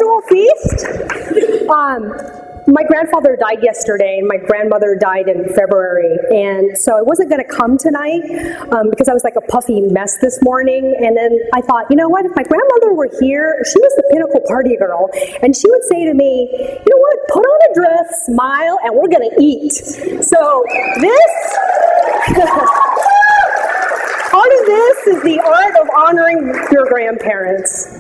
usual feast. My grandfather died yesterday, and my grandmother died in February, and so I wasn't going to come tonight because I was like a puffy mess this morning, and then I thought, you know what, if my grandmother were here, she was the pinnacle party girl, and she would say to me, you know what, put on a dress, smile, and we're going to eat. So this... part of this is the art of honoring your grandparents.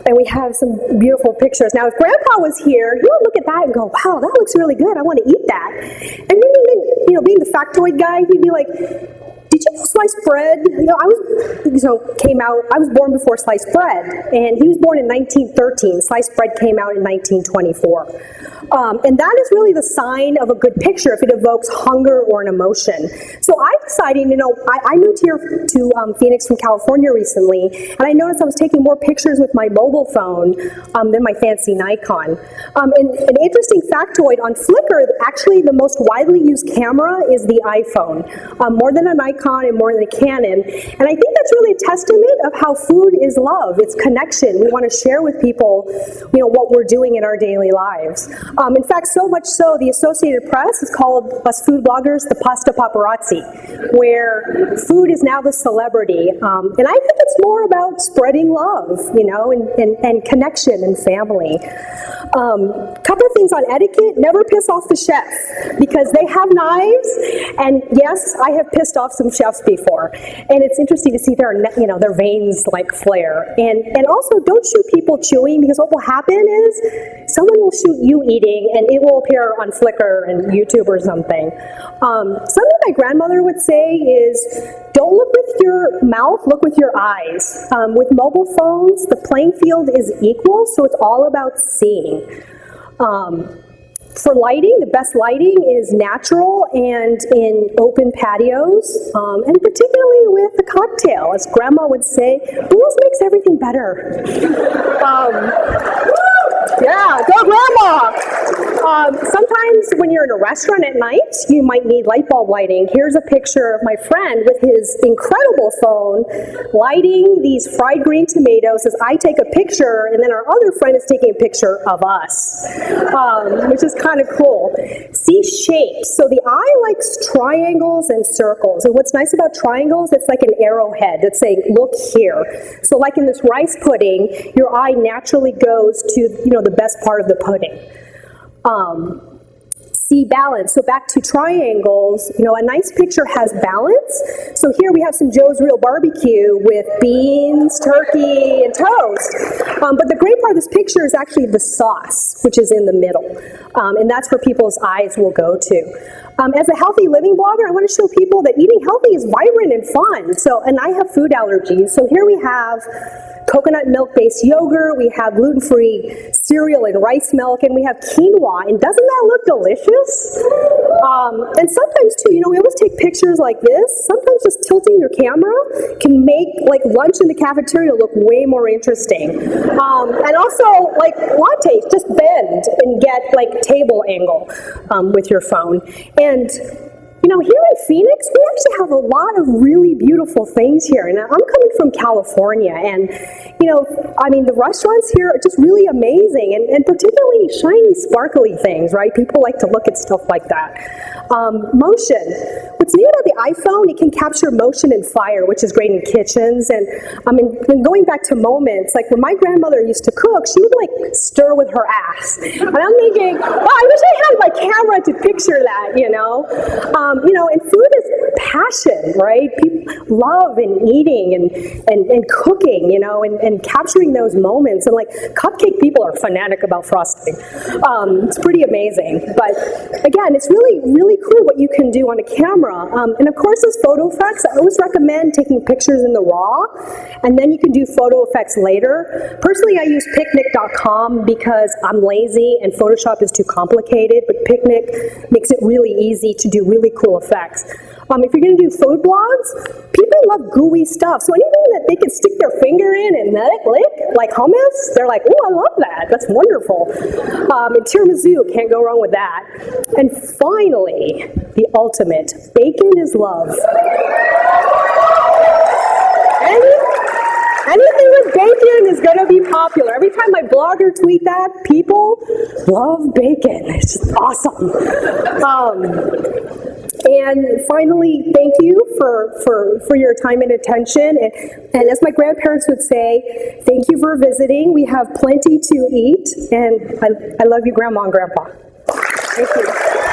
And we have some beautiful pictures. Now, if Grandpa was here, he would look at that and go, wow, that looks really good. I want to eat that. And then, you know, being the factoid guy, he'd be like, did you know sliced bread? I was born before sliced bread, and he was born in 1913. Sliced bread came out in 1924. And that is really the sign of a good picture if it evokes hunger or an emotion. So I decided, I moved here to Phoenix from California recently, and I noticed I was taking more pictures with my mobile phone than my fancy Nikon. And an interesting factoid, on Flickr, actually the most widely used camera is the iPhone, more than a Nikon and more than a Canon. And I think that's really a testament of how food is love. It's connection. We want to share with people, what we're doing in our daily lives. In fact, so much so, the Associated Press has called us food bloggers the pasta paparazzi, where food is now the celebrity. And I think it's more about spreading love, and connection and family. Couple of things on etiquette: never piss off the chef, because they have knives, and yes, I have pissed off some chefs before, and it's interesting to see their veins like flare. And also, don't shoot people chewing, because what will happen is someone will shoot you eating, and it will appear on Flickr and YouTube or something. Something my grandmother would say is, don't look with your mouth, look with your eyes. With mobile phones, the playing field is equal, so it's all about seeing. For lighting, the best lighting is natural and in open patios, and particularly with a cocktail. As Grandma would say, booze makes everything better. Yeah, go Grandma! Sometimes when you're in a restaurant at night, you might need light bulb lighting. Here's a picture of my friend with his incredible phone lighting these fried green tomatoes as I take a picture, and then our other friend is taking a picture of us, which is kind of cool. See shapes. So the eye likes triangles and circles. And what's nice about triangles, it's like an arrowhead that's saying, look here. So like in this rice pudding, your eye naturally goes to, the best part of the pudding. See balance. So back to triangles, a nice picture has balance. So here we have some Joe's Real Barbecue with beans, turkey, and toast. But the great part of this picture is actually the sauce, which is in the middle. And that's where people's eyes will go to. As a healthy living blogger, I want to show people that eating healthy is vibrant and fun. And I have food allergies. So here we have coconut milk-based yogurt, we have gluten-free cereal and rice milk, and we have quinoa. And doesn't that look delicious? And sometimes too, we always take pictures like this. Sometimes just tilting your camera can make lunch in the cafeteria look way more interesting. And also lattes, just bend and get table angle with your phone. And here in Phoenix, we actually have a lot of really beautiful things here. And I'm coming from California, and, the restaurants here are just really amazing, and particularly shiny, sparkly things, right? People like to look at stuff like that. Motion. What's neat about the iPhone, it can capture motion and fire, which is great in kitchens. And going back to moments, like when my grandmother used to cook, she would stir with her ass. And I'm thinking, I wish I had my camera to picture that, and food is passion, right? People love and eating and cooking, and capturing those moments. And cupcake people are fanatic about frosting. It's pretty amazing. But again, it's really, really cool what you can do on a camera. And of course, as photo effects, I always recommend taking pictures in the raw, and then you can do photo effects later. Personally, I use Picnic.com because I'm lazy and Photoshop is too complicated, but Picnic makes it really easy to do really cool effects. If you're going to do food blogs, people love gooey stuff. So anything that they can stick their finger in and lick, like hummus, they're like, oh, I love that. That's wonderful. And tiramisu, can't go wrong with that. And finally, the ultimate, bacon is love. Anything with bacon is going to be popular. Every time I blog or tweet that, people love bacon. It's just awesome. And finally, thank you for your time and attention. And as my grandparents would say, thank you for visiting. We have plenty to eat. And I love you, Grandma and Grandpa. Thank you.